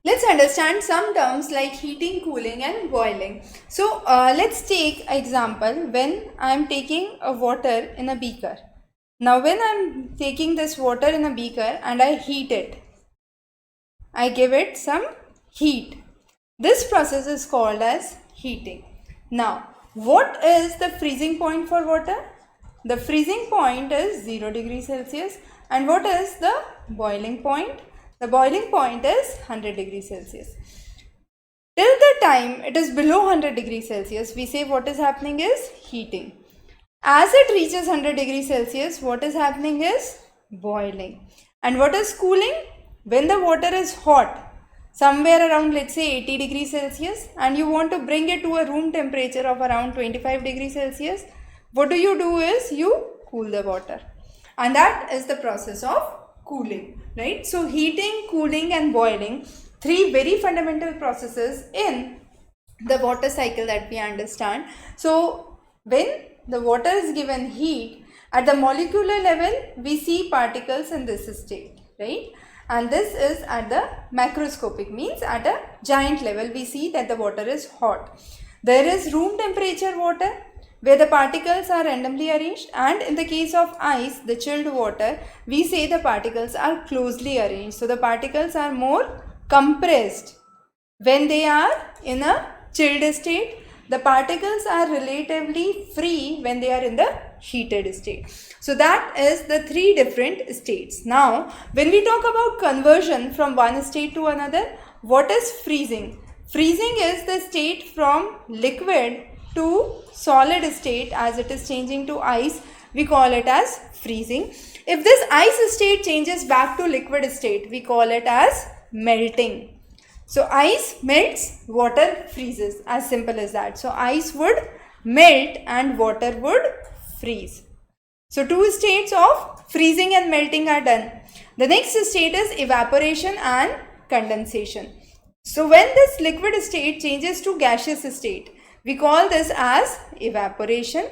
Let's understand some terms like heating, cooling and boiling. So let's take example when I am taking a water in a beaker. Now when I am taking this water in a beaker and I heat it, I give it some heat. This process is called as heating. Now what is the freezing point for water? The freezing point is 0 degrees Celsius. And what is the boiling point? The boiling point is 100 degrees Celsius. Till the time it is below 100 degrees Celsius, we say what is happening is heating. As it reaches 100 degrees Celsius, what is happening is boiling. And what is cooling? When the water is hot, somewhere around let's say 80 degrees Celsius, and you want to bring it to a room temperature of around 25 degrees Celsius, what do is you cool the water. And that is the process of cooling, right? So heating, cooling and boiling, three very fundamental processes in the water cycle that we understand. So when the water is given heat, at the molecular level we see particles in this state, right? And this is at the macroscopic, means at a giant level we see that the water is hot. There is room temperature water where the particles are randomly arranged, and in the case of ice, the chilled water, we say the particles are closely arranged. So the particles are more compressed. When they are in a chilled state, the particles are relatively free when they are in the heated state. So that is the three different states. Now, when we talk about conversion from one state to another, what is freezing? Freezing is the state from liquid to solid state, as it is changing to ice, we call it as freezing. If this ice state changes back to liquid state, we call it as melting. So ice melts, water freezes, as simple as that. So ice would melt and water would freeze. So two states of freezing and melting are done. The next state is evaporation and condensation. So when this liquid state changes to gaseous state, we call this as evaporation,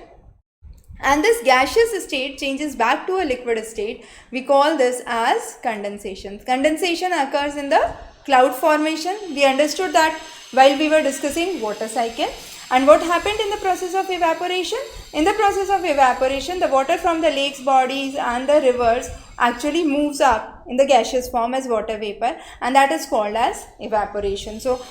and this gaseous state changes back to a liquid state, we call this as condensation. Condensation occurs in the cloud formation. We understood that while we were discussing water cycle. And what happened in the process of evaporation? In the process of evaporation, the water from the lakes, bodies and the rivers actually moves up in the gaseous form as water vapor, and that is called as evaporation. So